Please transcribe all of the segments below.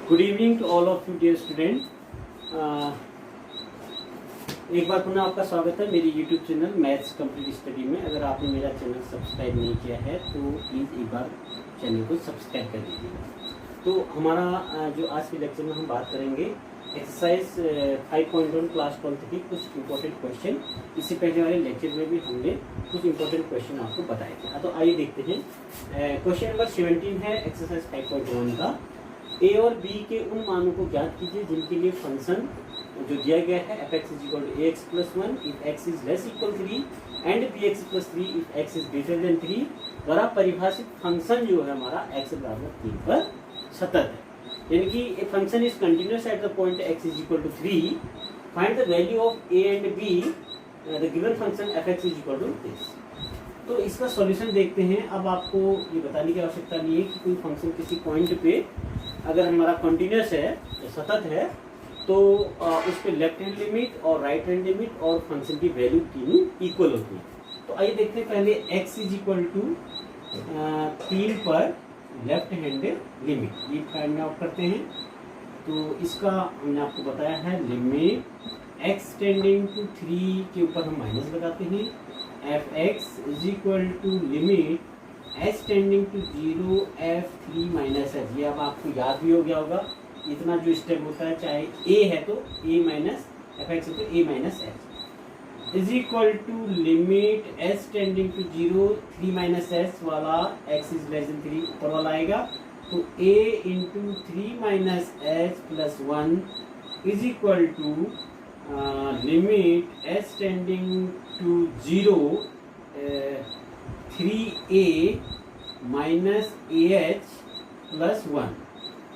Good evening to all of you dear student. एक बार पुनः आपका स्वागत है मेरी YouTube channel maths complete study में। अगर आपने मेरा चैनल सब्सक्राइब नहीं किया है तो प्लीज़ एक बार चैनल को सब्सक्राइब कर दीजिएगा। तो हमारा जो आज के लेक्चर में हम बात करेंगे एक्सरसाइज 5.1 क्लास 12 की कुछ इंपॉर्टेंट क्वेश्चन। इससे पहले वाले लेक्चर में भी हमने कुछ इंपॉर्टेंट क्वेश्चन आपको बताए थे। तो आइए देखते हैं। क्वेश्चन नंबर 17 है एक्सरसाइज 5.1 का। ए और बी के उन मानों को ज्ञात कीजिए जिनके लिए फंक्शन जो दिया गया है fx = ax+1 if x is less equal 3 and bx + 3 if x is greater than 3 द्वारा परिभाषित फंक्शन जो है हमारा x = 3 पर सतत है। यानी कि a function is continuous at the point x = 3। Find the value of a and b the given function fx = this। तो इसका सॉल्यूशन देखते हैं। अब आपको ये बताने की आवश्यकता नहीं है कि कोई फंक्शन किसी पॉइंट पे अगर हमारा कंटिन्यूअस है सतत है तो उस पर लेफ्ट हैंड लिमिट और राइट हैंड लिमिट और फंक्शन की वैल्यू तीनों इक्वल होती है। तो आइए देखते हैं पहले x = 3 पर लेफ्ट हैंड लिमिट ये फाइंड आउट करते हैं। तो इसका हमने आपको बताया है लिमिट x टेंडिंग टू 3 के ऊपर हम माइनस लगाते हैं। fx = limit h tending to 0 f3 - h। ये अब आपको याद भी हो गया होगा। इतना जो स्टेप होता है चाहे a है तो a माइनस fx है तो a - h = limit h tending to 0 3 - h वाला x > 3 ऊपर वाला आएगा। तो a × 3 - h + 1 = limit h tending to 0 3a - ah + 1।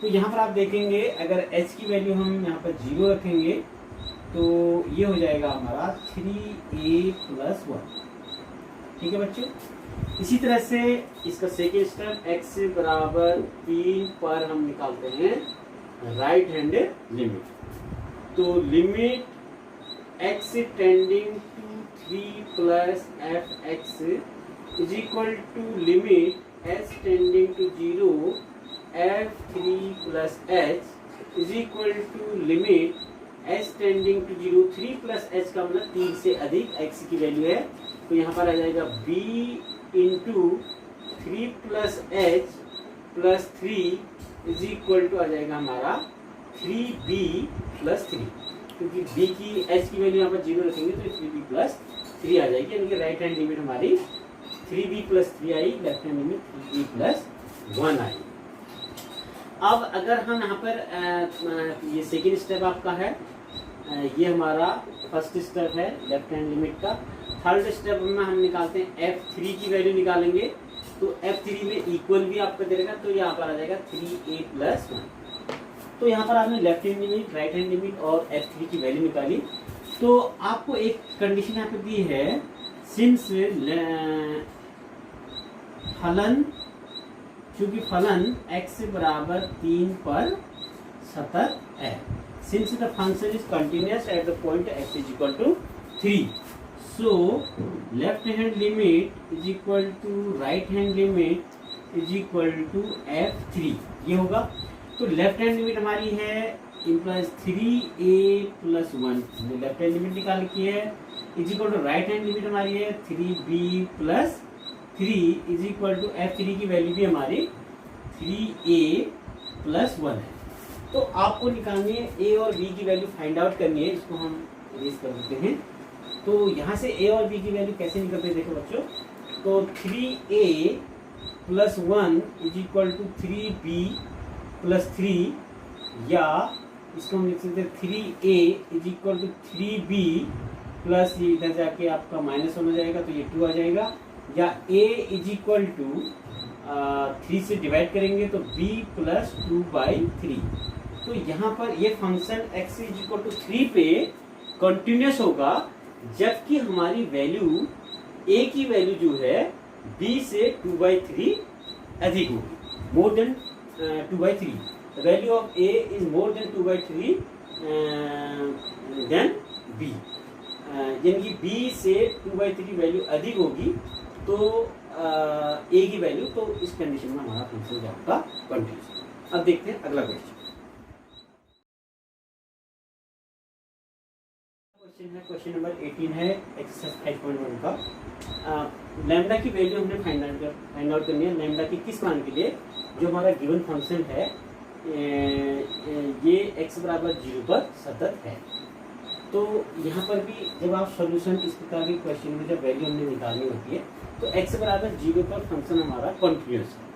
तो यहाँ पर आप देखेंगे अगर h की वैल्यू हम यहाँ पर 0 रखेंगे तो ये हो जाएगा हमारा 3a + 1। ठीक है बच्चों। इसी तरह से इसका सेकेंड स्टेप x = 3 पर हम निकालते हैं राइट हैंड लिमिट। तो limit x tending to 3 + fx = limit h tending to 0 f3 + h = limit h tending to 0 3 + h का मतलब 3 से अधिक x की वैल्यू है। तो यहाँ पर आ जाएगा b × 3 + h + 3 आ जाएगा हमारा 3b + 3। क्योंकि b की h की वैल्यू यहाँ पर 0 रखेंगे तो 3b + 3 आ जाएगी। यानी कि राइट हैंड लिमिट हमारी 3b + 3 आई, लेफ्ट हैंड लिमिट 3b + 1 आई। अब अगर हम यहाँ पर ये सेकेंड स्टेप आपका है, ये हमारा फर्स्ट स्टेप है लेफ्ट हैंड लिमिट का। थर्ड स्टेप में हम निकालते हैं f3 की वैल्यू निकालेंगे। तो f3 में इक्वल भी आपका दे देगा तो यहाँ पर आ जाएगा 3a + 1। तो यहाँ पर आपने left hand limit, right hand limit और f3 की वैल्यू निकाली। तो आपको एक कंडीशन यहाँ पे दी है, सिंस फलन क्योंकि फलन x = 3 पर सतत है। Since the function is continuous at the point x = 3 so left hand limit = right hand limit f3 ये होगा। तो लेफ्ट हैंड लिमिट हमारी है implies 3a + 1 left hand limit निकाल की है = राइट हैंड लिमिट हमारी है 3b + 3 f3 की वैल्यू भी हमारी 3a + 1 है। तो आपको निकालनी है a और b की वैल्यू फाइंड आउट करनी है। इसको हम इरेज कर देते हैं। तो यहाँ से a और b की वैल्यू कैसे निकलते हैं देखो बच्चों। तो 3a + 1 = 3b + 3 या इसको हम लिख सकते हैं 3a = 3b प्लस ये इधर जाके आपका माइनस होना जाएगा तो ये 2 आ जाएगा। या a = 3 से डिवाइड करेंगे तो b + 2/3। तो यहाँ पर ये फंक्शन x = 3 पे कंटिन्यूअस होगा जबकि हमारी वैल्यू a की वैल्यू जो है b से 2/3 अधिक होगी, more than 2/3। Value of a is more than 2/3 than b। यानी कि b से 2/3 वैल्यू अधिक होगी तो a की वैल्यू। तो इस कंडीशन में हमारा फंक्शन आपका कंटिन्यूअस। अब देखते हैं अगला क्वेश्चन। क्वेश्चन है, क्वेश्चन नंबर 18 है एक्सरसाइज 5.1 का। लैम्डा की वैल्यू हमने फाइंड आउट करनी है। लैम्डा की किस मान के लिए? जो हमारा गिवन फंक्शन है ये x बराबर 0 पर सतत है। तो यहाँ पर भी जब आप सॉल्यूशन इस प्रकार के क्वेश्चन में जब वैल्यू हमने निकालनी होती है तो x बराबर 0 पर फंक्शन हमारा कॉन्टिन्यूस है।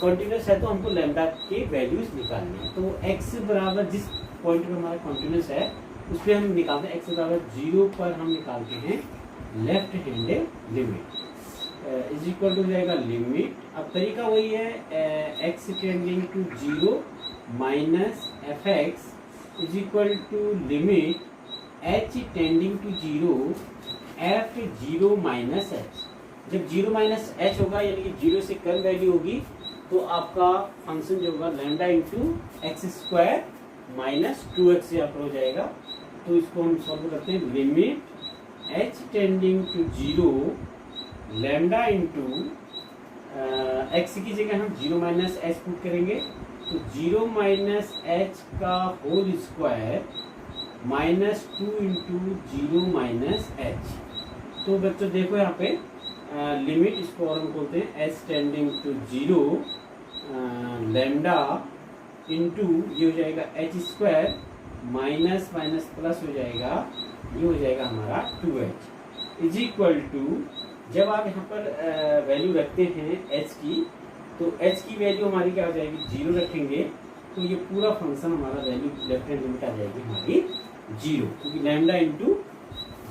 कॉन्टिन्यूस है तो हमको लैम्डा के वैल्यूज निकालनी है। तो x बराबर जिस पॉइंट पर हमारा कॉन्टिन्यूस है उस पर हम निकालते हैं। x बराबर 0 पर हम निकालते हैं left hand limit is equal to जाएगा लिमिट। अब तरीका वही है, x tending to 0 minus F x is equal to limit h tending to 0 f 0 minus h। जब 0 माइनस h होगा यानी कि 0 से कम वैल्यू होगी तो आपका फंक्शन जो होगा lambda into x square minus 2x से आपका हो जाएगा। तो इसको हम सॉल्व करते हैं। Limit h tending to 0 lambda into x की जगह हम 0 माइनस h पुट करेंगे तो 0 माइनस h का whole square minus 2 into 0 minus h। तो बच्चों देखो यहाँ पे लिमिट इसको और हम बोलते हैं h tending to 0 lambda into ये हो जाएगा h square minus minus plus हो जाएगा, ये हो जाएगा हमारा 2h इज इक्वल टू। जब आप यहाँ पर वैल्यू रखते हैं h की तो h की वैल्यू हमारी क्या हो जाएगी? 0 रखेंगे तो ये पूरा फंक्शन हमारा वैल्यू लेफ्ट हैंड लिमिट आ जाएगी हमारी 0, क्योंकि lambda into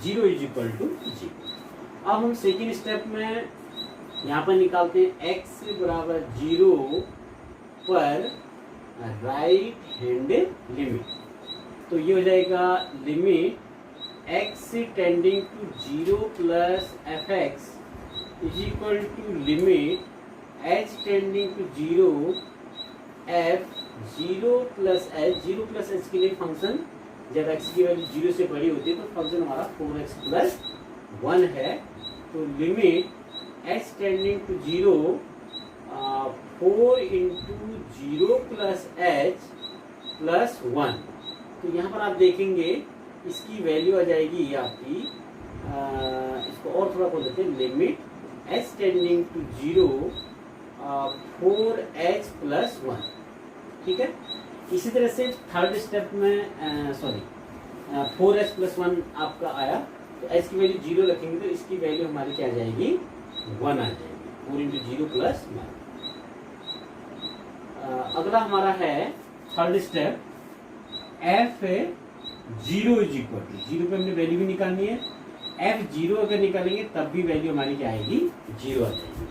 0 is equal to 0। अब हम सेकेंड स्टेप में यहाँ पर निकालते हैं x बराबर 0 पर राइट हैंड लिमिट। तो ये हो जाएगा limit x tending to 0 plus F x is equal to limit h tending to 0 f 0 plus h के लिए फंक्शन जब x की वैल्यू 0 से बड़ी होती है तो फंक्शन हमारा 4x प्लस 1 है। तो limit h tending to 0 4 into 0 plus h plus 1। तो यहाँ पर आप देखेंगे इसकी वैल्यू आ जाएगी आपकी, इसको और थोड़ा बोल देते हैं, limit h tending to 0 4h plus 1। ठीक है, इसी तरह से थर्ड स्टेप में 4h प्लस 1 आपका आया तो h की वैल्यू 0 रखेंगे तो इसकी वैल्यू हमारी क्या आ जाएगी? 1 आ जाएगी, 4 इंटू 0 प्लस 1। अगला हमारा है third step f 0 is equal to 0 पे हमने वैल्यू भी निकालनी है। f 0 अगर निकालेंगे तब भी वैल्यू हमारी क्या आएगी? 0 आ जाएगी।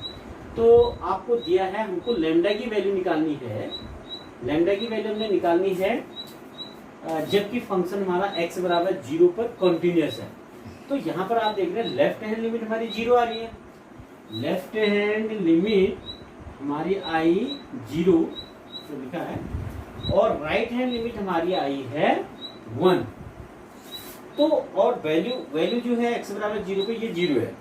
तो आपको दिया है हमको लैम्डा की वैल्यू निकालनी है। लैम्डा की वैल्यू हमने निकालनी है जबकि फंक्शन हमारा x बराबर 0 पर कॉन्टिन्यूस है। तो यहाँ पर आप देख रहे हैं लेफ्ट हैंड लिमिट हमारी 0 आ रही है, लेफ्ट हैंड लिमिट हमारी आई 0 तो लिखा है और राइट हैंड लिमिट हमारी आई है 1। तो और वैल्यू जो है x बराबर 0 पे ये 0 है।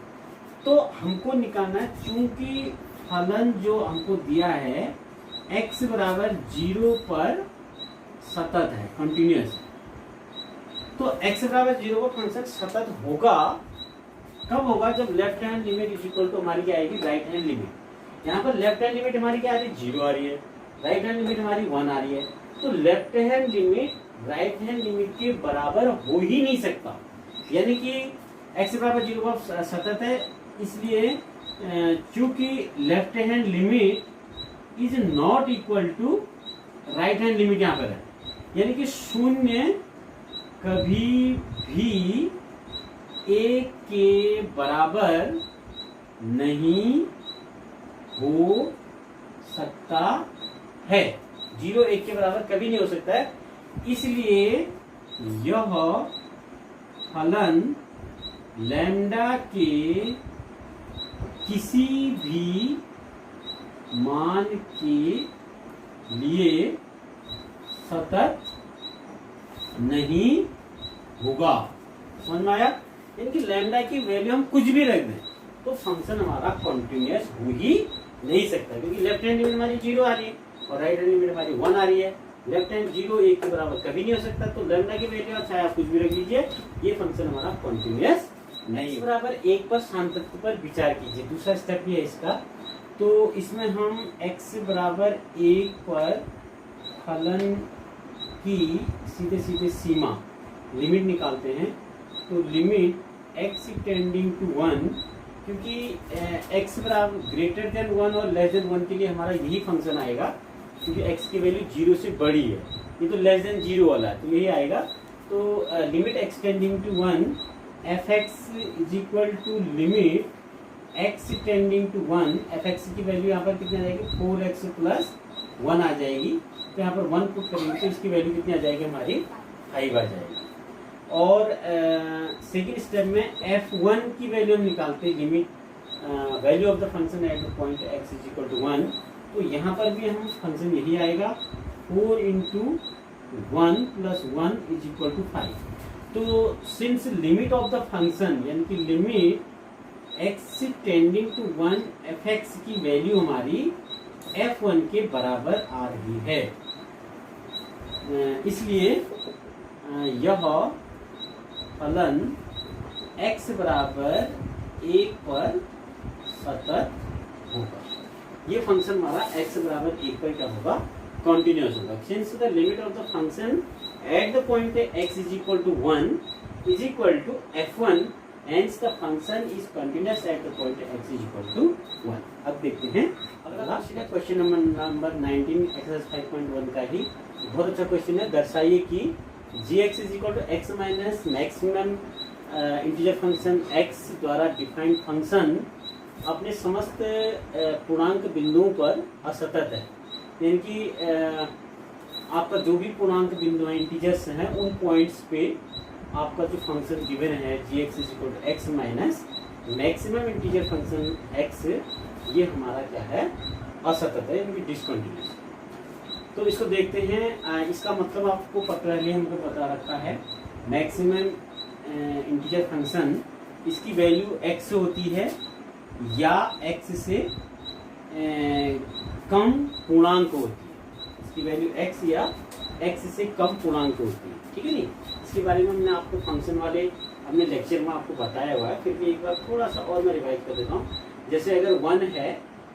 तो हमको निकालना है, चूंकि फलन जो हमको दिया है x बराबर 0 पर सतत है, कंटिन्यूअस। तो x बराबर 0 पर फंक्शन सतत होगा कब होगा? जब left hand limit is equal to हमारी क्या आएगी? Right hand limit. यहाँ पर लेफ्ट हैंड लिमिट हमारी क्या आ रही है? 0 आ रही है, राइट हैंड लिमिट हमारी 1 आ रही है। तो left hand limit right hand limit के बराबर हो ही नहीं सकता, यानी कि x बराबर 0 पर सतत है, इसलिए चूंकि left hand limit is not equal to right hand limit यहाँ पर है, यानी कि शून्य कभी भी 1 के बराबर नहीं हो सकता है। 0 1 के बराबर कभी नहीं हो सकता है, इसलिए यह फलन लैम्डा के किसी भी मान के लिए सतत नहीं होगा। समझ में आया? इनकी लैम्डा की वैल्यू हम कुछ भी रख दें तो फंक्शन हमारा कॉन्टिन्यूअस हो ही नहीं सकता, क्योंकि लेफ्ट हैंड लिमिट हमारी 0 आ रही है और राइट हैंड लिमिट हमारी 1 आ रही है। लेफ्ट हैंड 0 1 के बराबर कभी नहीं हो सकता, तो लैम्डा की वैल्यू चाहे आप कुछ भी रख लीजिए, ये फंक्शन हमारा कॉन्टिन्यूअस नहीं। बराबर 1 पर सार्थकता पर विचार कीजिए, दूसरा स्टेप ये है इसका। तो इसमें हम x बराबर 1 पर फलन की सीधे सीधे सीमा लिमिट निकालते हैं। तो लिमिट x टेंडिंग टू 1, क्योंकि x बराबर ग्रेटर देन 1 और लेस देन 1 के लिए हमारा यही फंक्शन आएगा, क्योंकि x की वैल्यू 0 से बड़ी है, ये तो लेस देन 0 वाला है, तो यही आएगा। तो limit x tending to 1 fx is equal to limit x tending to 1, fx की वैल्यू यहाँ पर कितनी आ जाएगी 4x प्लस 1 आ जाएगी। तो यहाँ पर 1 पुट करेंगे तो इसकी वैल्यू कितनी आ जाएगी हमारी 5 आ जाएगी। और सेकेंड स्टेप में f1 की वैल्यू हम निकालते हैं, limit value of the function at the point x is equal to 1। तो यहाँ पर भी हम फंक्शन यही आएगा 4 into 1 plus 1 is equal to 5। तो since limit of the function यानी कि limit x tending to 1 fx की वैल्यू हमारी f1 के बराबर आ रही है, इसलिए यह फलन x बराबर 1 पर सतत होगा। ये फंक्शन हमारा x बराबर 1 पर क्या होगा, कॉन्टिन्यूअस होगा। Since the limit of the function at the point x is equal to 1 is equal to f1, hence the function is continuous at the point x is equal to 1। अब देखते हैं अगला question number 19 exercise 5.1 का ही बहुत अच्छा question है। दर्शाइए कि gx is equal to x minus maximum integer function x द्वारा डिफाइंड फंक्शन अपने समस्त पूर्णांक बिंदुओं पर असतत है। यानी कि आपका जो भी पूर्णांक बिंदु है इंटीजर्स हैं उन पॉइंट्स पे आपका जो फंक्शन गिवन है gx is equal to x minus maximum integer function x, ये हमारा क्या है, असतत है यानी कि डिसकंटिन्यूअस। तो इसको देखते हैं। इसका मतलब आपको पहले हमको बता रखा है, मैक्सिमम इंटीजर फंक्शन इसकी वैल्यू x होती है या x से कम पूर्णांक होती है। इसकी वैल्यू x या x से कम पूर्णांक होती है, ठीक है नहीं। इसके बारे में हमने आपको फंक्शन वाले अपने लेक्चर में आपको बताया हुआ है, फिर भी एक बार थोड़ा सा और मैं रिवाइज कर देता हूँ। जैसे अगर 1 है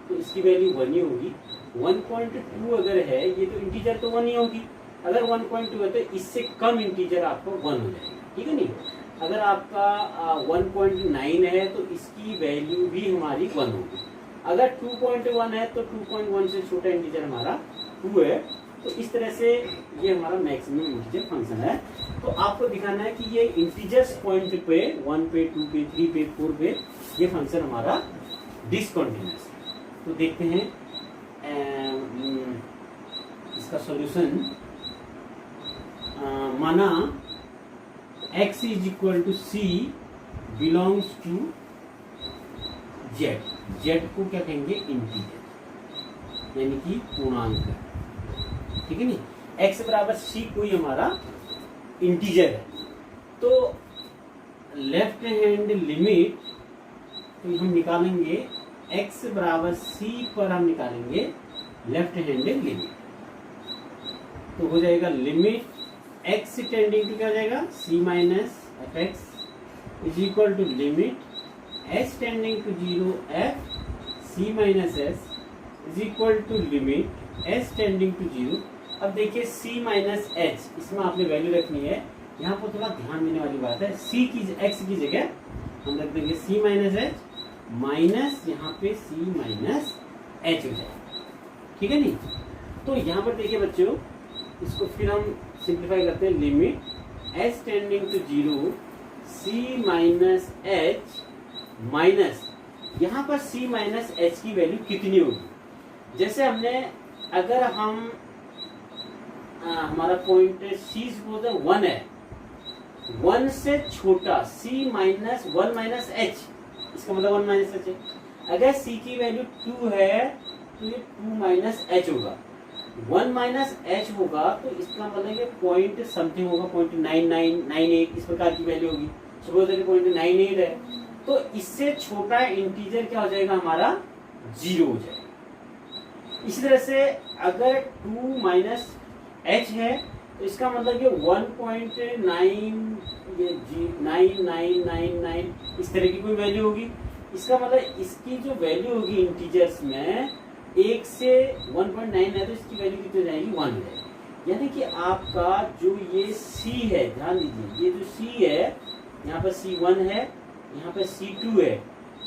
तो इसकी वैल्यू 1 ही होगी, 1.2 अगर है ये तो इंटीजर तो 1 ही होगी। अगर 1.2 है तो इससे कम इंटीजर आपको 1 हो जाएगा, ठीक है नहीं। अगर आपका 1.9 है तो इसकी वैल्यू भी हमारी 1 होगी। अगर 2.1 है तो 2.1 से छोटा इंटीजर हमारा 2 है। तो इस तरह से ये हमारा मैक्सिमम इंटीजर फंक्शन है। तो आपको दिखाना है कि ये इंटीजर्स पॉइंट पे 1 पे 2 पे 3 पे 4 पे ये फंक्शन हमारा डिसकंटिन्यूअस है। तो देखते हैं इसका सॉल्यूशन। माना x is equal to c belongs to z। z को क्या कहेंगे, इंटीजर यानी कि पूर्णांक, ठीक है नहीं। x बराबर c कोई हमारा इंटीजर है। तो लेफ्ट हैंड लिमिट तो हम निकालेंगे x बराबर c पर हम निकालेंगे लेफ्ट हैंड लिमिट। तो हो जाएगा लिमिट x टेंडिंग टू क्या हो जाएगा c minus F x is equal to limit s tending to 0 f c minus S is equal to limit s tending to 0। अब देखिए c माइनस एच, इसमें आपने वैल्यू रखनी है। यहाँ पर थोड़ा ध्यान देने वाली बात है, c की x की जगह हम रख देंगे c माइनस एच माइनस यहाँ पे c माइनस एच हो जाएगा, ठीक है नहीं। तो यहाँ पर देखिए बच्चों, इसको फिर हम सिंप्लीफाई करते हैं। Limit s tending to 0 c minus H minus यहाँ पर c माइनस एच की वैल्यू कितनी होगी। जैसे हमने अगर हम हमारा पॉइंट c सपोज 1 है, 1 से छोटा c माइनस 1 माइनस एच, इसका मतलब 1 माइनस एच है। अगर c की वैल्यू 2 है तो ये 2 माइनस एच होगा। 1 माइनस एच होगा तो इसका मतलब ये पॉइंट समथिंग होगा, 0.9998 इस प्रकार की वैल्यू होगी। सपोज 0.98 है तो इससे छोटा इंटीजर क्या हो जाएगा हमारा 0 हो जाएगा। इसी तरह से अगर 2 माइनस h है, तो इसका मतलब ये 1.9999 इस तरह की कोई वैल्यू होगी। इसका मतलब इसकी जो वैल्यू होगी इंटीजर्स में 1 से 1.9 है, तो इसकी वैल्यू कितनी हो जाएगी, 1 हो जाएगी। यानी कि आपका जो ये c है, ध्यान दीजिए, ये जो c है, यहाँ पर C1 है, यहाँ पर C2 है,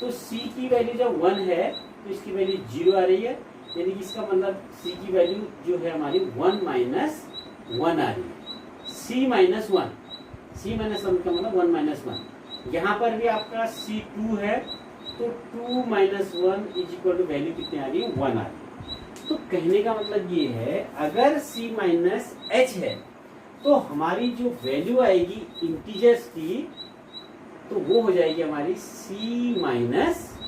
तो c की वैल्यू जब 1 है तो इसकी वैल्यू 0 आ रही है, यानी कि इसका मतलब c की वैल्यू जो है हमारी 1 माइनस 1 आ रही है। c माइनस 1, c माइनस 1 का मतलब 1 माइनस 1। यहाँ पर भी आपका C2 है, तो 2 minus 1 is equal to value कितनी आ रही है, 1 आ रही है। तो कहने का मतलब ये है, अगर c माइनस h है तो हमारी जो वैल्यू आएगी इंटीजर्स की, तो वो हो जाएगी हमारी c माइनस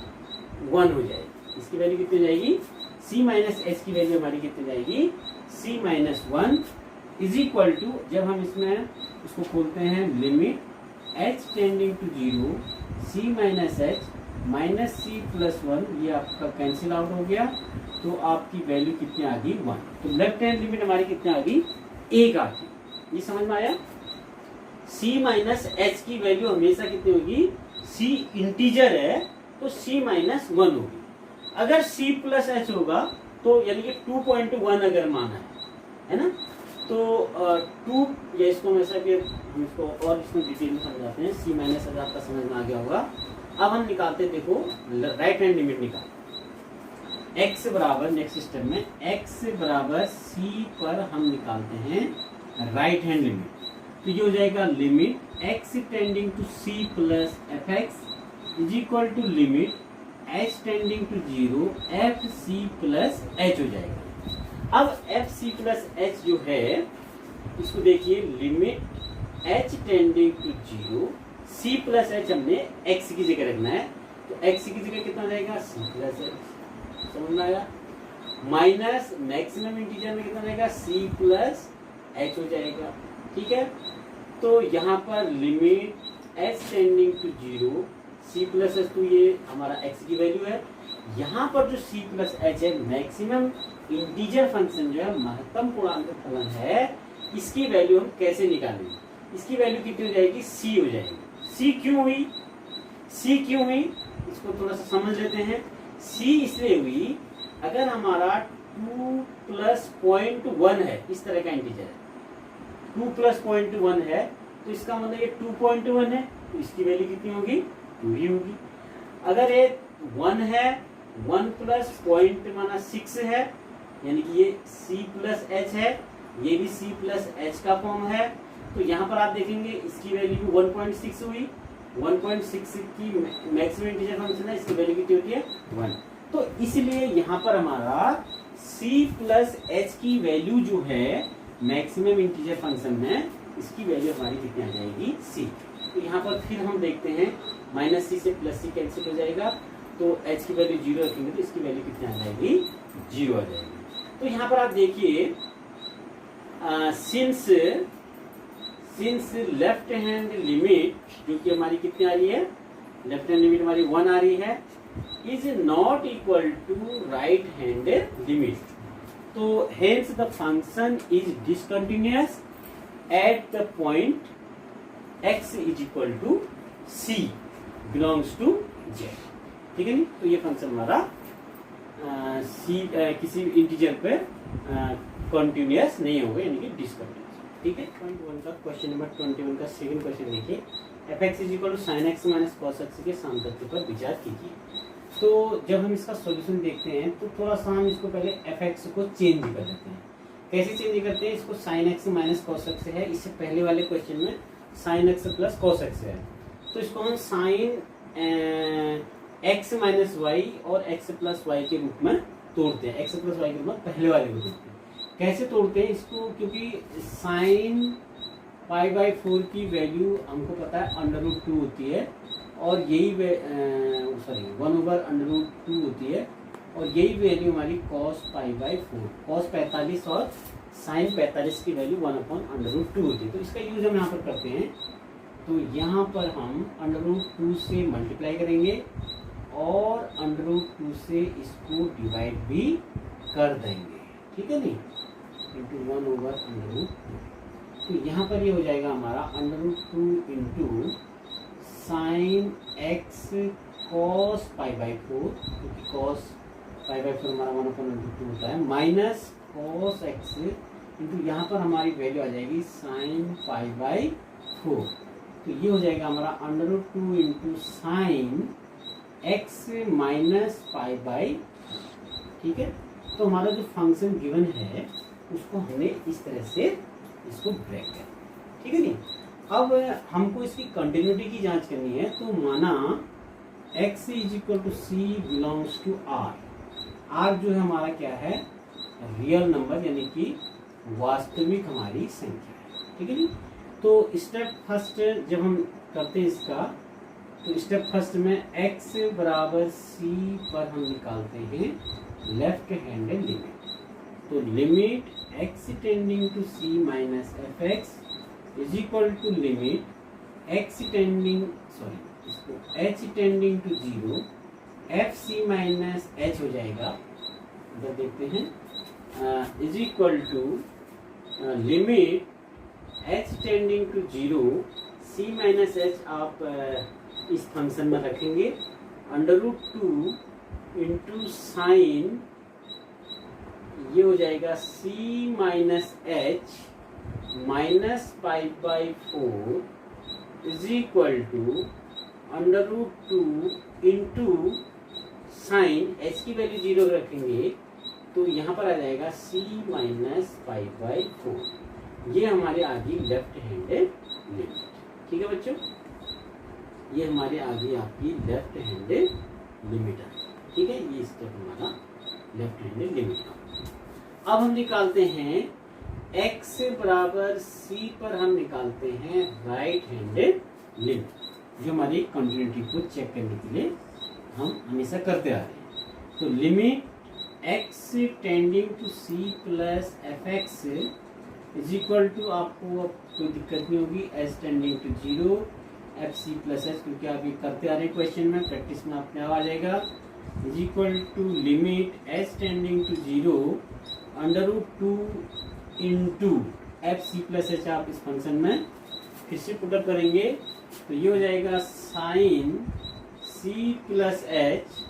1 हो जाएगी। इसकी वैल्यू कितनी हो जाएगी, c माइनस h की वैल्यू हमारी कितनी जाएगी, c minus 1 is equal to, जब हम इसमें इसको खोलते हैं, limit h tending to 0 c minus h minus c plus 1, ये आपका कैंसिल आउट हो गया, तो आपकी वैल्यू कितनी आ गई, 1। तो लेफ्ट हैंड लिमिट हमारी कितनी आ गई, 1 आ गई। ये समझ में आया। c माइनस h की वैल्यू हमेशा कितनी होगी, c इंटीजर है तो c माइनस 1 होगी। अगर c प्लस h होगा तो यानी कि 2.1 अगर माना है ना, तो 2, या इसको हम ऐसा कि इसको और इसमें डिटेल में समझाते हैं। c माइनस h आपका समझ में आ गया होगा। अब हम निकालते, देखो राइट हैंड लिमिट निकाल, x बराबर, नेक्स्ट स्टेप में x बराबर c पर हम निकालते हैं राइट हैंड लिमिट, तो ये हो जाएगा limit x tending to c plus F x is equal to limit h tending to 0 F C plus h हो जाएगा। अब एफ सी प्लस h जो है, इसको देखिए, limit h tending to 0 c plus h हमने x की जगह रखना है, तो x की जगह कितना हो जाएगा, c प्लस h, समझ में आया। माइनस मैक्सिमम इंटीजर में कितना हो जाएगा, c प्लस h हो जाएगा, ठीक है। तो यहाँ पर limit h tending to 0 c plus h, तो ये हमारा x की वैल्यू है। यहाँ पर जो c प्लस h है, मैक्सिमम इंटीजर फंक्शन जो है, महत्तम पूर्णांक फलन है, इसकी वैल्यू हम कैसे निकालेंगे, इसकी वैल्यू कितनी हो जाएगी, c हो जाएगी। c क्यों हुई, c क्यों हुई, इसको थोड़ा सा समझ लेते हैं। c इसलिए हुई, अगर हमारा 2 प्लस 0.1 है, इस तरह का इंटीजर है, 2 प्लस 0.1 है, तो इसका मतलब ये 2.1 है, तो इसकी वैल्यू कितनी होगी, 2 ही होगी। अगर ये 1 है, 1 प्लस पॉइंट माना 6 है, यानी कि ये c प्लस h है, ये भी c प्लस h का फॉर्म है, तो यहाँ पर आप देखेंगे इसकी वैल्यू भी 1.6 हुई। 1.6 की मैक्सिमम इंटीजर फंक्शन है, इसकी वैल्यू कितनी होती है, 1। तो इसलिए यहाँ पर हमारा c प्लस h की वैल्यू जो है मैक्सिमम इंटीजर फंक्शन में, इसकी वैल्यू हमारी कितनी आ जाएगी, c। तो यहाँ पर फिर हम देखते हैं, माइनस c से प्लस c कैंसिल हो जाएगा, तो h की वैल्यू 0 रखेंगे तो इसकी वैल्यू कितनी आ जाएगी, 0 आ जाएगी। तो यहाँ पर आप देखिए, सिंस लेफ्ट हैंड लिमिट जो कि हमारी कितनी आ रही है, लेफ्ट हैंड लिमिट हमारी 1 आ रही है, is not equal to right hand limit, तो hence the function is discontinuous at the point x is equal to c belongs to z, ठीक है नी। तो ये फंक्शन हमारा किसी इंटीजर पे कंटिन्यूअस नहीं होगा, यानी कि डिसकंटिन्यूअस, ठीक है। 21 का क्वेश्चन नंबर 21 का सेकंड क्वेश्चन देखिए, F x is equal to sine X minus cos X के सामंजस्य पर विचार कीजिए। तो जब हम इसका सॉल्यूशन देखते हैं तो थोड़ा सा हम इसको पहले एफ एक्स को चेंज कर देते हैं। कैसे चेंज करते हैं, इसको sign X minus cos x है, इससे पहले वाले क्वेश्चन में sine x plus cos x है, तो इसको हम साइन एक्स माइनस वाई और एक्स प्लस वाई के रूप में तोड़ते हैं। एक्स प्लस वाई के रूप में पहले वाले को तोड़ते हैं। कैसे तोड़ते हैं इसको, क्योंकि साइन पाई बाई 4 की वैल्यू हमको पता है √2 होती है, और यही 1/√2 होती है, और यही वैल्यू हमारी कॉस पाई बाई 4, कॉस 45 और साइन 45 की वैल्यू 1/√2 होती है। तो इसका यूज हम यहाँ पर करते हैं, तो यहाँ पर हम √2 से मल्टीप्लाई करेंगे और √2 से इसको डिवाइड भी कर देंगे, ठीक है नहीं। इंटू 1/√2। तो यहाँ पर ये हो जाएगा हमारा √2 इंटू साइन एक्स कॉस π/4, क्योंकि कॉस π/4 हमारा 1/√2 होता है, माइनस कॉस एक्स इंटू यहाँ पर हमारी वैल्यू आ जाएगी साइन π/4। तो ये हो जाएगा हमारा √2 इंटू साइन एक्स माइनस π/, ठीक है। तो हमारा जो फंक्शन गिवन है उसको हमने इस तरह से इसको ब्रेक कर, ठीक है नहीं। अब हमको इसकी कंटिन्यूटी की जांच करनी है, तो माना x = c belongs to r। r जो है हमारा क्या है, रियल नंबर यानी कि वास्तविक हमारी संख्या है, ठीक है नहीं। तो स्टेप फर्स्ट जब हम करते हैं इसका, तो स्टेप फर्स्ट में x बराबर c पर हम निकालते हैं लेफ्ट हैंड लिमिट। तो limit x tending to c minus fx is equal to limit x tending इसको h tending to 0 fc minus h हो जाएगा, इधर देखते हैं, is equal to limit h tending to 0 c minus h आप इस function में रखेंगे √2 इंटू साइन, ये हो जाएगा c minus h minus π/4 is equal to √2 into sine, h की वैल्यू 0 रखेंगे तो यहाँ पर आ जाएगा c माइनस π/4। ये हमारे आगे लेफ्ट हैंडेड लिमिट, ठीक है बच्चों, ये हमारे आगे आपकी लेफ्ट हैंडेड लिमिट है, ठीक है। ये स्टेप हमारा लेफ्ट हैंडेड लिमिट का। अब हम निकालते हैं x बराबर c पर हम निकालते हैं राइट हैंडेड लिमिट, जो हमारी कंटिन्यूटी को चेक करने के लिए हम हमेशा करते आ रहे हैं। तो limit x tending to c plus fx is equal to, आपको अब कोई दिक्कत नहीं होगी, h tending to 0 fc plus h, क्योंकि आप ये करते आ रहे हैं क्वेश्चन में, प्रैक्टिस में अपने आप आ जाएगा, is equal to limit h tending to 0 √2 into fc plus h। आप इस फंक्शन में फिर से पुटअप करेंगे तो ये हो जाएगा sine c plus h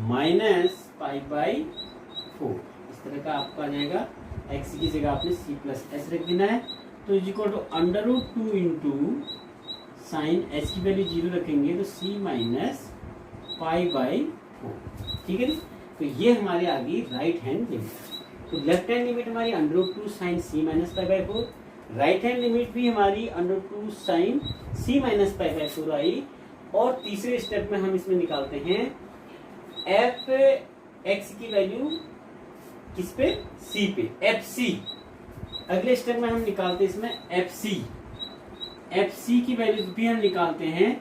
minus π/4, इस तरह का आपका आ जाएगा। x की जगह आपने c प्लस h रख देना है, तो is equal to √2 into sine, h की वैल्यू 0 रखेंगे तो c माइनस π/4, ठीक है। तो ये हमारे आगे राइट हैंड लिमिट। तो लेफ्ट हैंड लिमिट हमारी √2 sine c minus π/4, right hand limit भी हमारी √2 साइन c माइनस π/4 आई। और तीसरे स्टेप में हम इसमें निकालते हैं f x की वैल्यू किस पे, c पे, fc। अगले स्टेप में हम निकालते हैं इसमें fc की वैल्यू भी हम निकालते हैं,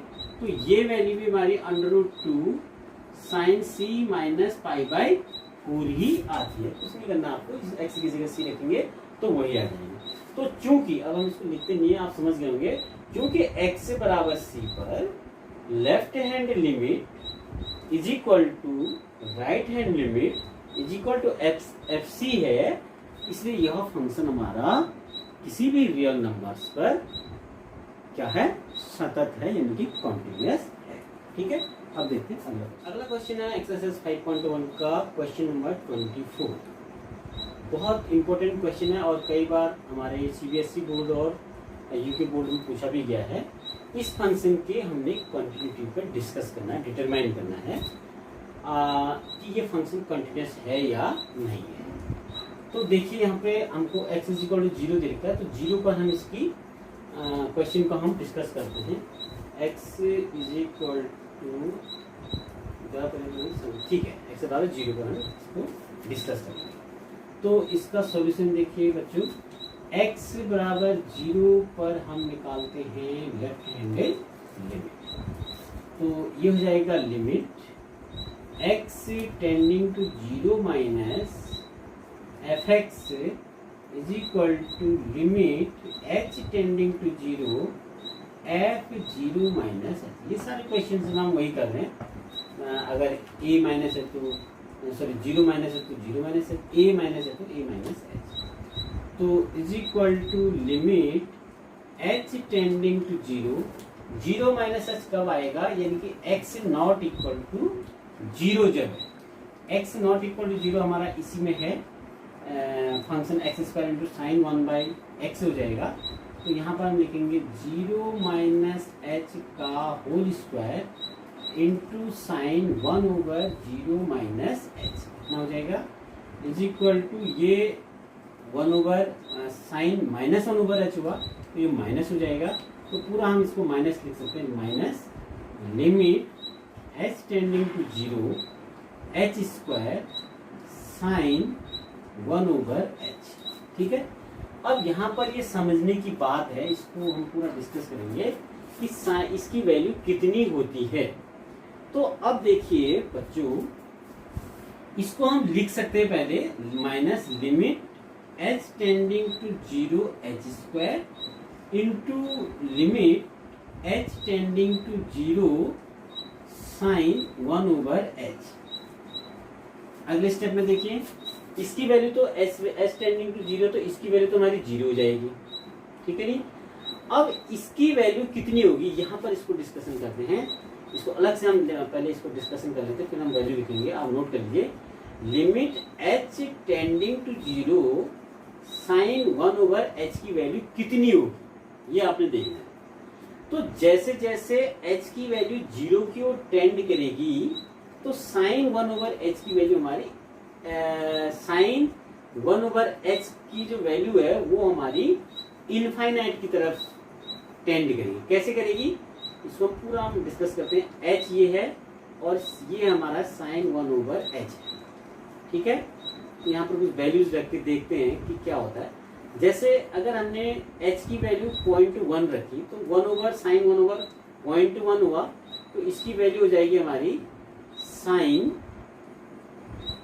तो ये वैल्यू भी हमारी √2 साइन c माइनस π/4 ही आती है। कुछ नहीं करना आपको, इस x की जगह c रखेंगे तो वही आ जाएगी। तो चूंकि अब हम इसको लिखते नहीं है, आप समझ गए होंगे, क्योंकि x बराबर c पर left hand limit is equal to right hand limit is equal to fc है, इसलिए यह फंक्शन हमारा किसी भी रियल नंबर्स पर क्या है, सतत है, यानी कि कॉन्टिन्यूअस है, ठीक है। अब देखते हैं अगला क्वेश्चन है एक्सरसाइज 5.1 का क्वेश्चन नंबर 24। बहुत इंपॉर्टेंट क्वेश्चन है और कई बार हमारे CBSE बोर्ड और यूके बोर्ड में पूछा भी गया है। इस फंक्शन के हमने क्वांटिटी पर डिस्कस करना है, डिटरमाइन करना है कि ये फंक्शन कंटिन्यूअस है या नहीं है। तो देखिए यहाँ पे हमको x = 0 दे रखा है, तो 0 पर हम इसकी क्वेश्चन को हम डिस्कस करते हैं। x = ठीक है, x बराबर 0 पर हम इसको डिस्कस करेंगे। तो इसका सॉल्यूशन देखिए बच्चों, x बराबर 0 पर हम निकालते हैं लेफ्ट हैंडेड लिमिट। तो ये हो जाएगा limit x tending to 0 minus fx is equal to limit h tending to 0 f0 minus h। ये सारे क्वेश्चन हम वही कर रहे हैं। अगर a माइनस है तो 0 माइनस है तो 0 माइनस h, a माइनस है तो a माइनस h। तो is equal to limit h tending to 0, 0 minus h कब आएगा, यानी कि x नॉट इक्वल टू 0 जब है। x नॉट इक्वल टू 0 हमारा इसी में है, function x square into sine 1/x हो जाएगा। तो यहाँ पर हम लिखेंगे 0 माइनस एच का whole square into sine 1/0 minus h कितना हो जाएगा, इज इक्वल टू ये 1 साइन -1/h हुआ, तो ये माइनस हो जाएगा। तो पूरा हम इसको माइनस लिख सकते हैं, minus limit h tending to 0 h square sine 1/h। ठीक है, अब यहाँ पर ये समझने की बात है, इसको हम पूरा डिस्कस करेंगे कि इसकी वैल्यू कितनी होती है। तो अब देखिए बच्चों, इसको हम लिख सकते हैं पहले minus limit h tending to 0 h square into limit h tending to 0 sine 1/h। अगले स्टेप में देखिए, इसकी वैल्यू तो h टेंडिंग टू 0, तो इसकी वैल्यू तो हमारी 0 हो जाएगी, ठीक है नहीं। अब इसकी वैल्यू कितनी होगी, यहाँ पर इसको डिस्कशन करते हैं। इसको अलग से हम पहले इसको डिस्कशन कर लेते हैं, फिर हम वैल्यू लिखेंगे। आप नोट कर लीजिए, limit h tending to 0 sine 1/h की वैल्यू कितनी होगी, ये आपने देखना है। तो जैसे जैसे h की वैल्यू 0 की ओर टेंड करेगी, तो साइन 1/h की वैल्यू हमारी साइन 1/h की जो वैल्यू है वो हमारी इनफाइनाइट की तरफ टेंड करेगी। कैसे करेगी, इसको पूरा हम डिस्कस करते हैं। h ये है और ये हमारा साइन 1/h है, ठीक है। तो यहाँ पर कुछ वैल्यूज रख के देखते हैं कि क्या होता है। जैसे अगर हमने h की वैल्यू 0.1 रखी, तो 1/sin 1/0.1 हुआ, तो इसकी वैल्यू हो जाएगी हमारी साइन,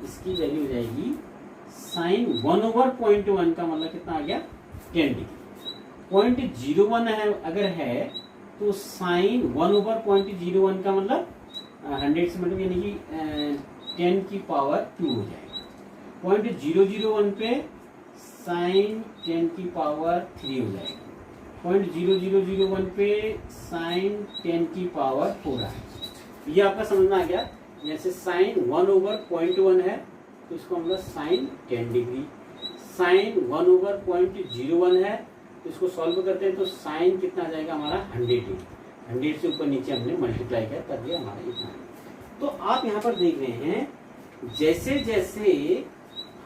इसकी वैल्यू हो जाएगी साइन 1/0.1 का मतलब कितना आ गया, 10 डिग्री। 0.01 है अगर है, तो साइन 1/0.01 का मतलब 100 से मतलब यानी कि 10 की पावर 2 हो जाएगा। 0.001 पे साइन 10 की पावर 3 हो जाएगा। 0.0001 पे साइन 10 की पावर 4 आएगा। ये आपका समझ में आ गया। जैसे साइन 1/0.1 है, तो इसको हम लोग साइन 10 डिग्री। साइन 1/0.01 है, तो इसको सॉल्व करते हैं, तो साइन कितना आ जाएगा हमारा 100 डिग्री। 100 से ऊपर नीचे हमने मल्टीप्लाई किया, तब ये हमारा इतना। तो आप यहाँ पर देख रहे हैं, जैसे जैसे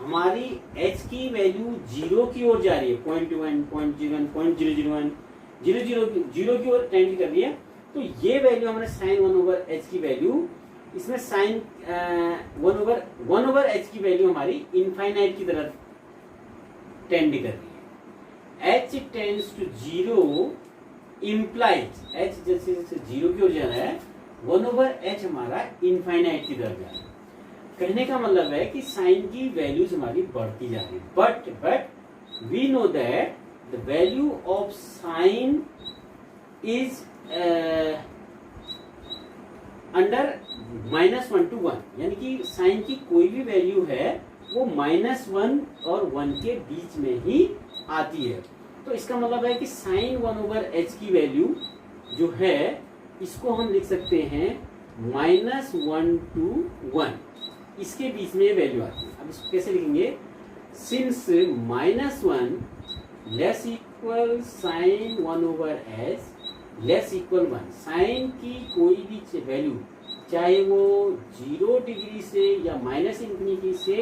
हमारी h की वैल्यू 0 की ओर जा रही है, 0.1, 0.01, 0.001, 0 की ओर टेंड कर रही है, तो ये वैल्यू हमारे साइन 1/h की वैल्यू, इसमें साइन 1/h की वैल्यू हमारी इनफाइनाइट की तरफ टेंड कर रही है। h tends to 0 implies, h जैसे जैसे 0 की ओर जा रहा है, 1/h हमारा इनफाइनाइट की तरफ जा रहा है। कहने का मतलब है कि साइन की वैल्यूज हमारी बढ़ती जा रही है। But we know that the value of sine is under -1 to 1, यानी कि साइन की कोई भी वैल्यू है वो -1 और 1 के बीच में ही आती है। तो इसका मतलब है कि साइन 1/h की वैल्यू जो है, इसको हम लिख सकते हैं -1 to 1, इसके बीच में ये वैल्यू आती है। अब इसको कैसे लिखेंगे, since -1 less equal sine 1/h less equal 1, sine की कोई भी वैल्यू, चाहे वो 0 डिग्री से या -इंफिनिटी से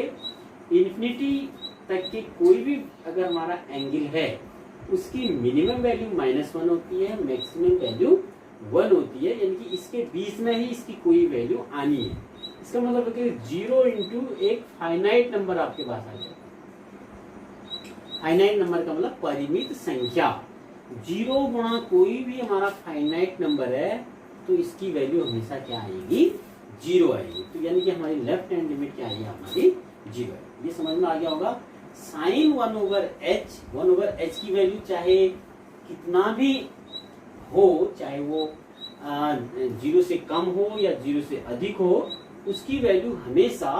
इंफिनिटी तक के कोई भी अगर हमारा एंगल है, उसकी मिनिमम वैल्यू -1 होती है, मैक्सिमम वैल्यू 1 होती है, यानी कि इसके बीच में ही इसकी कोई वैल्यू आनी है। इसका मतलब है कि 0 इंटू एक फाइनाइट नंबर आपके पास आ जाएगा। फाइनाइट नंबर का मतलब परिमित संख्या। 0 गुणा कोई भी हमारा फाइनाइट नंबर है, तो इसकी वैल्यू हमेशा क्या आएगी, 0 आएगी। तो यानी कि हमारी लेफ्ट हैंड लिमिट क्या आएगी, हमारी 0 है। ये समझ में आ गया होगा। साइन 1/h की वैल्यू चाहे कितना भी हो, चाहे वो 0 से कम हो या 0 से अधिक हो, उसकी वैल्यू हमेशा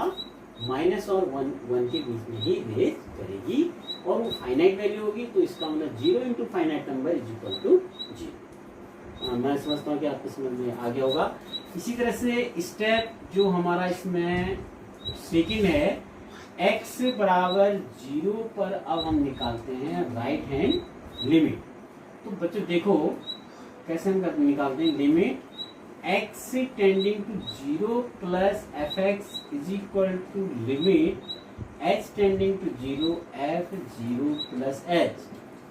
माइनस और वन के बीच में ही रेज करेगी और वो फाइनाइट वैल्यू होगी, तो इसका मतलब 0 into finite number is equal to 0। मैं समझता हूँ कि आपको समझ में आ गया होगा। इसी तरह से स्टेप जो हमारा इसमें सेकंड है, x बराबर 0 पर अब हम निकालते हैं राइट हैंड लिमिट। तो बच्चों देखो कैसे हम निकालते हैं, limit x tending to 0 plus F x is equal to limit h tending to 0 f 0 plus h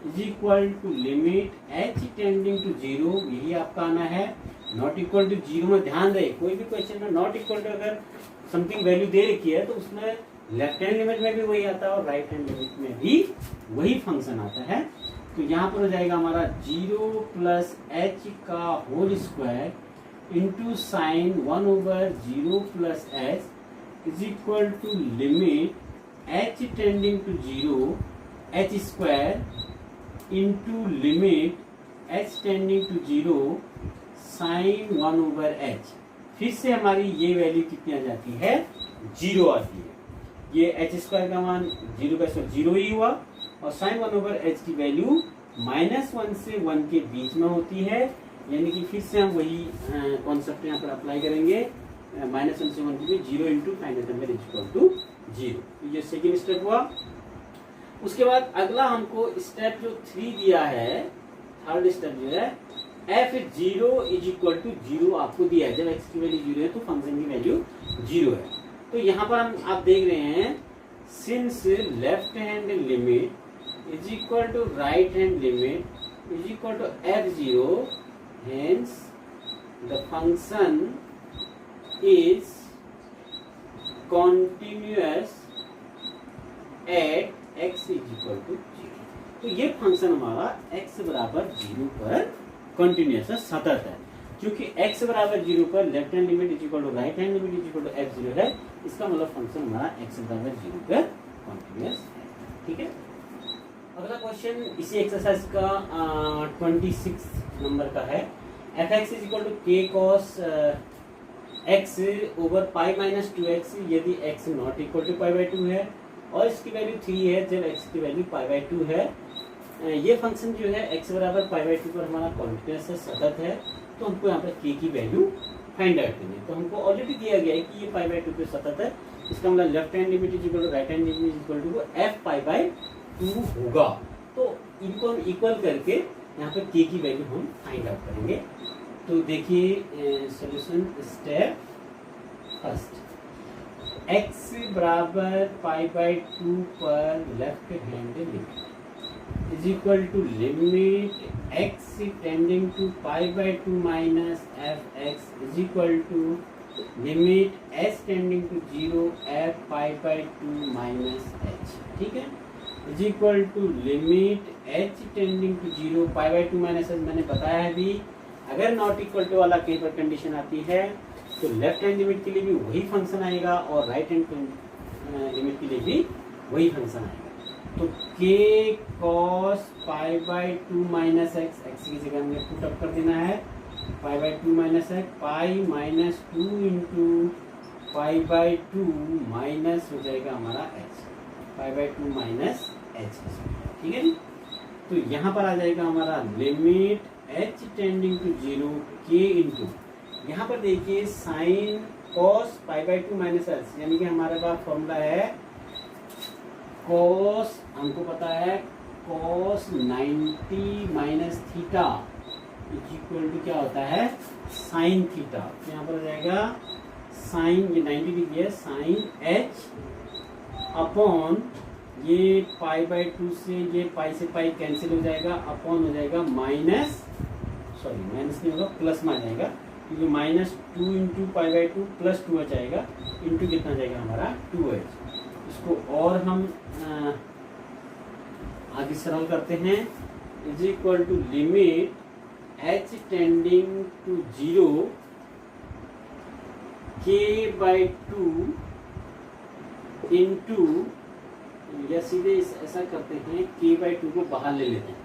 is equal to limit h tending to 0, यही आपका आना है नॉट इक्वल टू 0 में। ध्यान रहे कोई भी क्वेश्चन में नॉट इक्वल टू अगर समथिंग वैल्यू दे रखी है तो उसमें लेफ्ट हैंड लिमिट में भी वही आता है और राइट हैंड लिमिट में भी वही फंक्शन आता है। तो यहाँ पर हो जाएगा हमारा 0 प्लस h का whole square into sine 1/0 plus h is equal to limit h tending to 0 h square into limit h tending to 0 sine 1/h। फिर से हमारी ये वैल्यू कितनी आ जाती है, 0 आती है। ये h स्क्वायर का मान 0 का 0 ही हुआ और साइन 1/h की वैल्यू -1 से 1 के बीच में होती है, यानी कि फिर से हम वही कॉन्सेप्ट यहाँ पर अप्लाई करेंगे, -1 से 1 के बीच 0 into finite number is equal to 0। तो ये सेकेंड स्टेप हुआ। उसके बाद अगला हमको स्टेप जो 3 दिया है, थर्ड स्टेप जो है f0 इज इक्वल टू 0 आपको दिया है। जब x की वैल्यू 0 है तो फंक्शन की वैल्यू 0 है। तो यहाँ पर हम आप देख रहे हैं since left hand limit is equal to right hand limit is equal to f0, hence the function is continuous at x is equal to 0। तो ये फंक्शन हमारा x बराबर 0 पर कंटिन्यूअस है, सतत है। क्योंकि x बराबर 0 पर left hand limit is equal to right hand limit is equal to f0 है, इसका मतलब फंक्शन हमारा x बराबर 0 पर कंटिन्यूअस है। ठीक है, अगला क्वेश्चन इसी एक्सरसाइज का 26 नंबर का है। f(x) is equal to k cos x over pi minus 2x यदि x नॉट इक्वल टू π/2 है और इसकी वैल्यू 3 है जब x की वैल्यू π/2 है। ये फंक्शन जो है x बराबर π/2 पर हमारा कॉन्टिन्यूअस है, सतत है। तो हमको यहाँ पर k की वैल्यू फाइंड आउट करनी है। तो हमको ऑलरेडी दिया गया है कि ये π/2 पे सतत है, इसका मतलब left hand limit is equal to right hand limit is equal to f π/2 होगा। तो इनको हम इक्वल करके यहाँ पे k की वैल्यू हम फाइंड आउट करेंगे। तो देखिए सॉल्यूशन स्टेप फर्स्ट, x बराबर π/2 पर left hand limit is equal to limit x tending to π/2 minus f(x) is equal to limit h tending to 0 f π/2 minus h। ठीक है, is equal to limit h tending to 0 π/2 minus h। मैंने बताया है भी अगर not equal to वाला कहीं पर कंडीशन आती है तो लेफ्ट हैंड लिमिट के लिए भी वही फंक्शन आएगा और राइट हैंड लिमिट के लिए भी वही फंक्शन आएगा। तो k cos π/2 minus x, x की जगह हमें पुट अप कर देना है π/2 minus x, pi minus 2 into π/2 minus हो जाएगा हमारा h, π/2 माइनस h। ठीक है, तो यहाँ पर आ जाएगा हमारा limit h tending to 0 k into, यहाँ पर देखिए साइन cos π/2 माइनस h, यानी कि हमारे पास फॉर्मूला है cos, हमको पता है cos 90 minus theta is equal to क्या होता है साइन थीटा। तो यहाँ पर हो जाएगा साइन, ये 90 डिग्री है, साइन h अपॉन ये π/2 से ये पाई से पाई कैंसिल हो जाएगा, अपॉन हो जाएगा माइनस, सॉरी माइनस नहीं होगा प्लस में आ जाएगा क्योंकि -2 इंटू π/2 प्लस 2h आएगा, इंटू कितना जाएगा हमारा 2h। इसको और हम आगे सरल करते हैं, is equal to limit h tending to 0 k/2 into, या सीधे ऐसा करते हैं k/2 को बाहर ले लेते हैं,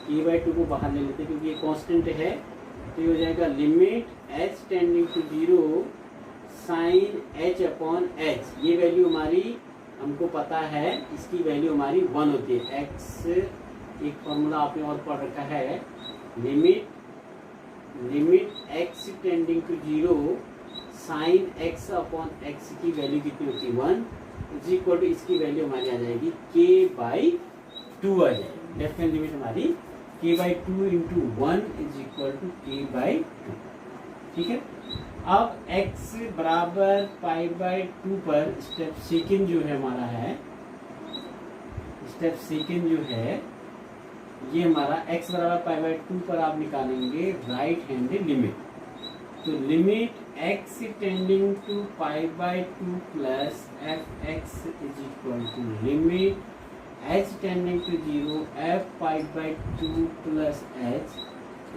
k/2 को बाहर ले लेते हैं क्योंकि ये कांस्टेंट है। तो ये हो जाएगा limit h tending to 0 sine h upon h, ये वैल्यू हमारी हमको पता है, इसकी वैल्यू हमारी 1 होती है। एक्स, एक फॉर्मूला आपने और पढ़ रखा है, limit x tending to 0 sine x upon x की वैल्यू कितनी होती है 1, इज इक्वल टू इसकी वैल्यू हमारी आ जाएगी k/2 आ जाएगी। लेफ्ट हैंड लिमिट हमारी k/2 into 1 is equal to k/2। ठीक है, अब x बराबर π/2 पर स्टेप सेकंड जो है हमारा है, स्टेप सेकंड जो है ये हमारा x बराबर π/2 पर आप निकालेंगे राइट हैंड लिमिट। तो limit x tending to π/2 plus fx is equal to limit h tending to 0 f π/2 plus h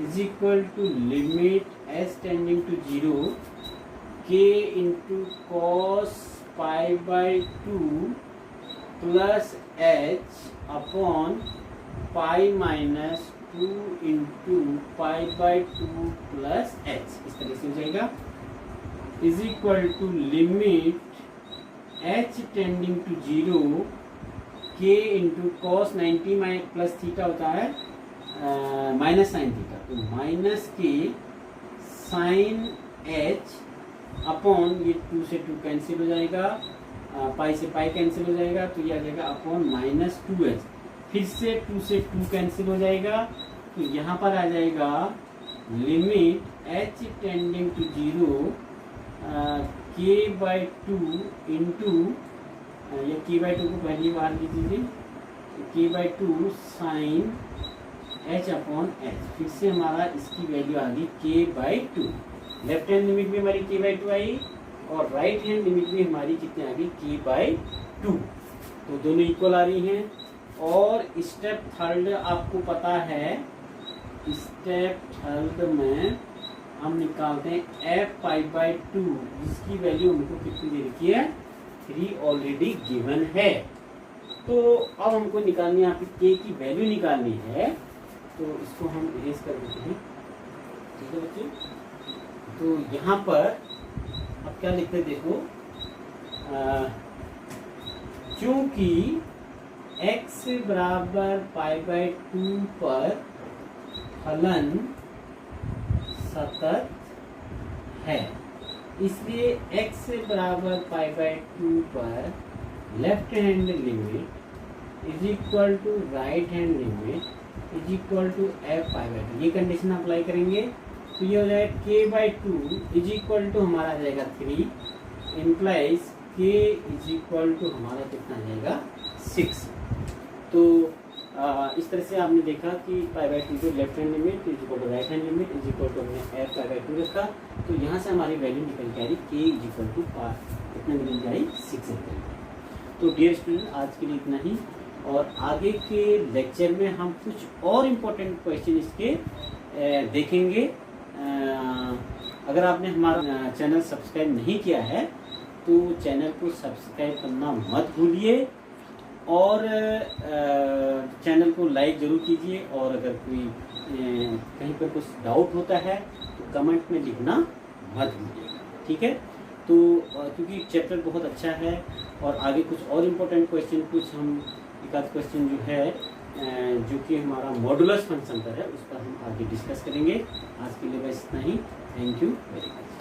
is equal to limit h tending to 0 k into cos π/2 plus h upon pi minus 2 into π/2 plus h, इस तरह से हो जाएगा, is equal to limit h tending to 0 k into cos 90 plus theta होता है minus sine theta, तो minus के sign h upon ये 2 से 2 कैंसिल हो जाएगा, पाई से पाई कैंसिल हो जाएगा, तो ये आ जाएगा अपॉन माइनस 2h, फिर से 2 से 2 कैंसिल हो जाएगा, तो यहाँ पर आ जाएगा limit h tending to 0 k/2 into, ये k/2 को पहली बार लिख दीजिए, k/2 sign h upon h, फिर से हमारा इसकी वैल्यू आ गई k/2। लेफ्ट हैंड लिमिट भी हमारी k/2 आई और राइट हैंड लिमिट भी हमारी कितनी आ गई k/2, तो दोनों इक्वल आ रही हैं। और स्टेप थर्ड आपको पता है, स्टेप थर्ड में हम निकालते हैं f π/2, जिसकी वैल्यू हमको कितनी दे रखी है 3 ऑलरेडी गिवन है। तो अब हमको निकालनी है, यहाँ पे k की वैल्यू निकालनी है, तो इसको हम इरेज कर देते हैं। ठीक है बच्चे, तो यहाँ पर अब क्या लिखते हैं देखो, क्योंकि x बराबर π/2 पर फलन सतत है, इसलिए x बराबर π/2 पर left hand limit is equal to right hand limit is equal to f π/2, ये कंडीशन अप्लाई करेंगे, तो ये हो जाएगा k/2 इज इक्वल टू हमारा आ जाएगा 3, implies k is equal to हमारा कितना आ जाएगा 6। तो इस तरह से आपने देखा कि π/2 को left hand limit is equal to right hand limit is equal to हमने f π/2 रखा, तो यहाँ से हमारी वैल्यू निकल के आ रही k इज इक्वल टू कितना निकल के आ रही 6 निकल। तो डियर स्टूडेंट, आज के लिए इतना ही, और आगे के लेक्चर में हम कुछ और इम्पोर्टेंट क्वेश्चन इसके देखेंगे। अगर आपने हमारा चैनल सब्सक्राइब नहीं किया है तो चैनल को सब्सक्राइब करना मत भूलिए, और चैनल को लाइक ज़रूर कीजिए, और अगर कोई कहीं पर कुछ डाउट होता है तो कमेंट में लिखना मत भूलिएगा। ठीक है, तो क्योंकि चैप्टर बहुत अच्छा है और आगे कुछ और इम्पोर्टेंट क्वेश्चन, कुछ हम एक आध क्वेश्चन जो है जो कि हमारा मॉडुलस फंक्शन पर है, उस पर हम आगे डिस्कस करेंगे। आज के लिए बस इतना ही। Thank you very much.